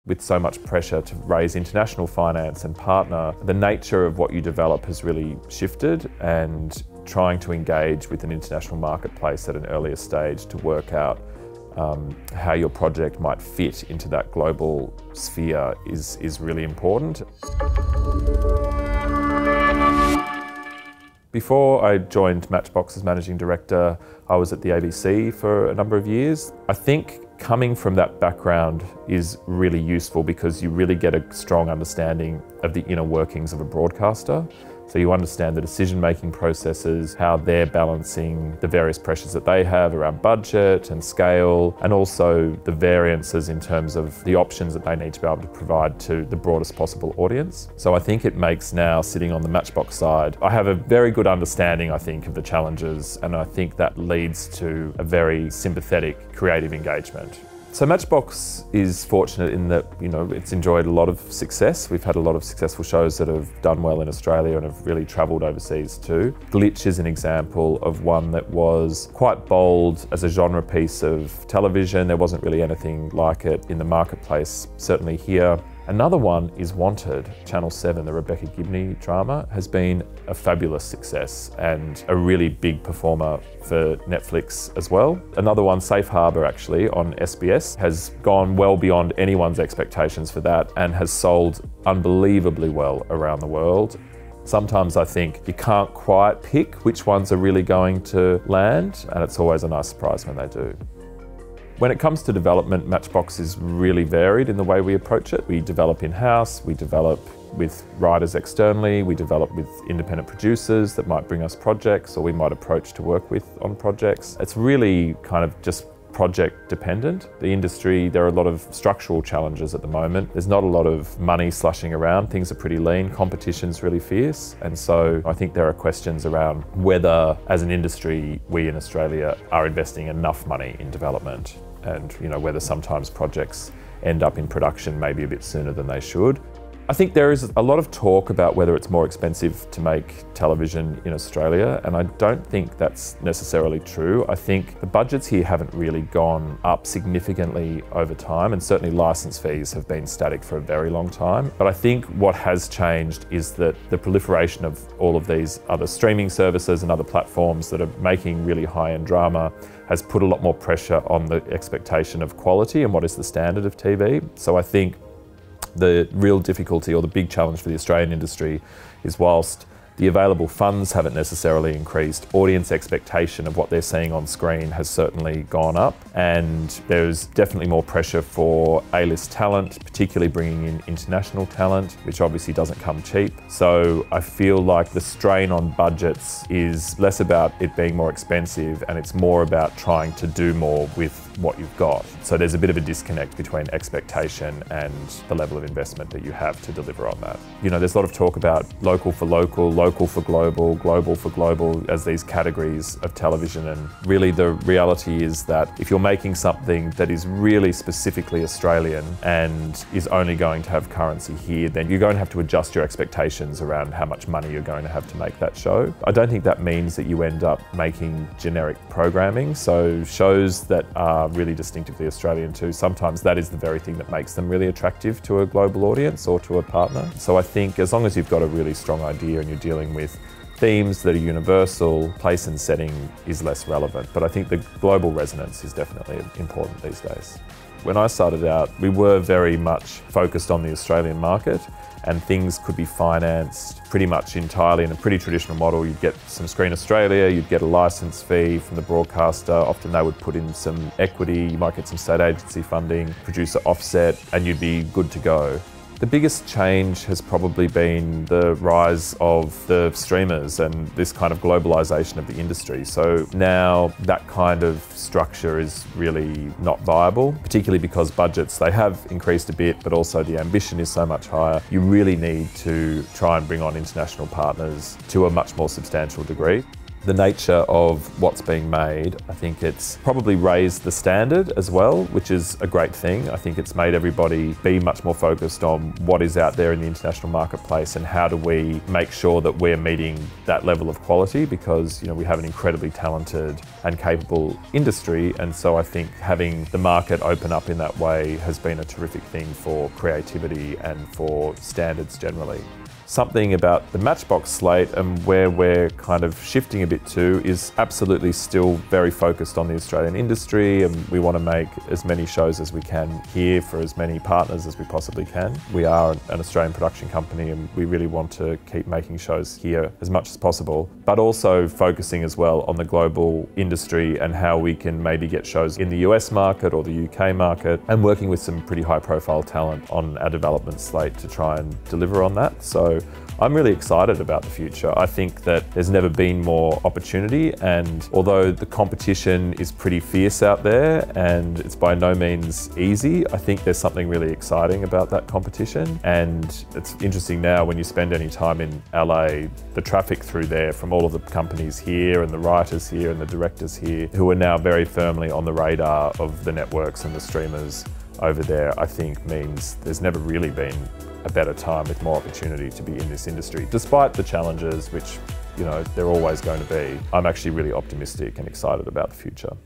With so much pressure to raise international finance and partner, the nature of what you develop has really shifted, and trying to engage with an international marketplace at an earlier stage to work out how your project might fit into that global sphere is really important. Before I joined Matchbox as Managing Director, I was at the ABC for a number of years. I think coming from that background is really useful because you really get a strong understanding of the inner workings of a broadcaster. So you understand the decision-making processes, how they're balancing the various pressures that they have around budget and scale, and also the variances in terms of the options that they need to be able to provide to the broadest possible audience. So I think it makes now, sitting on the Matchbox side, I have a very good understanding, I think, of the challenges, and I think that leads to a very sympathetic, creative engagement. So Matchbox is fortunate in that, it's enjoyed a lot of success. We've had a lot of successful shows that have done well in Australia and have really travelled overseas too. Glitch is an example of one that was quite bold as a genre piece of television. There wasn't really anything like it in the marketplace, certainly here. Another one is Wanted. Channel 7, the Rebecca Gibney drama, has been a fabulous success and a really big performer for Netflix as well. Another one, Safe Harbour, actually, on SBS, has gone well beyond anyone's expectations for that and has sold unbelievably well around the world. Sometimes I think you can't quite pick which ones are really going to land, and it's always a nice surprise when they do. When it comes to development, Matchbox is really varied in the way we approach it. We develop in-house, we develop with writers externally, we develop with independent producers that might bring us projects or we might approach to work with on projects. It's really kind of just project dependent. The industry, there are a lot of structural challenges at the moment. There's not a lot of money slushing around. Things are pretty lean. Competition's really fierce. And so I think there are questions around whether, as an industry, we in Australia are investing enough money in development, and whether sometimes projects end up in production maybe a bit sooner than they should. I think there is a lot of talk about whether it's more expensive to make television in Australia, and I don't think that's necessarily true. I think the budgets here haven't really gone up significantly over time, and certainly license fees have been static for a very long time. But I think what has changed is that the proliferation of all of these other streaming services and other platforms that are making really high-end drama has put a lot more pressure on the expectation of quality and what is the standard of TV. So I think the real difficulty or the big challenge for the Australian industry is, whilst the available funds haven't necessarily increased, audience expectation of what they're seeing on screen has certainly gone up, and there's definitely more pressure for A-list talent, particularly bringing in international talent, which obviously doesn't come cheap. So I feel like the strain on budgets is less about it being more expensive and it's more about trying to do more with what you've got. So there's a bit of a disconnect between expectation and the level of investment that you have to deliver on that. There's a lot of talk about local for local, local for global, global for global as these categories of television, and really the reality is that if you're making something that is really specifically Australian and is only going to have currency here, then you're going to have to adjust your expectations around how much money you're going to have to make that show. I don't think that means that you end up making generic programming, so shows that are really distinctively Australian too, sometimes that is the very thing that makes them really attractive to a global audience or to a partner. So I think as long as you've got a really strong idea and you're dealing with themes that are universal, place and setting is less relevant. But I think the global resonance is definitely important these days. When I started out, we were very much focused on the Australian market, and things could be financed pretty much entirely in a pretty traditional model. You'd get some Screen Australia, you'd get a license fee from the broadcaster. Often they would put in some equity, you might get some state agency funding, producer offset, and you'd be good to go. The biggest change has probably been the rise of the streamers and this kind of globalisation of the industry. So now that kind of structure is really not viable, particularly because budgets, they have increased a bit, but also the ambition is so much higher. You really need to try and bring on international partners to a much more substantial degree. the nature of what's being made, I think it's probably raised the standard as well, which is a great thing. I think it's made everybody be much more focused on what is out there in the international marketplace and how do we make sure that we're meeting that level of quality, because we have an incredibly talented and capable industry, and so I think having the market open up in that way has been a terrific thing for creativity and for standards generally. Something about the Matchbox slate and where we're kind of shifting a bit to is absolutely still very focused on the Australian industry, and we want to make as many shows as we can here for as many partners as we possibly can. We are an Australian production company and we really want to keep making shows here as much as possible, but also focusing as well on the global industry and how we can maybe get shows in the US market or the UK market, and working with some pretty high profile talent on our development slate to try and deliver on that. So I'm really excited about the future. I think that there's never been more opportunity, and although the competition is pretty fierce out there and it's by no means easy, I think there's something really exciting about that competition. And it's interesting now when you spend any time in LA, the traffic through there from all of the companies here and the writers here and the directors here who are now very firmly on the radar of the networks and the streamers over there, I think means there's never really been a better time with more opportunity to be in this industry. Despite the challenges, which they're always going to be, I'm actually really optimistic and excited about the future.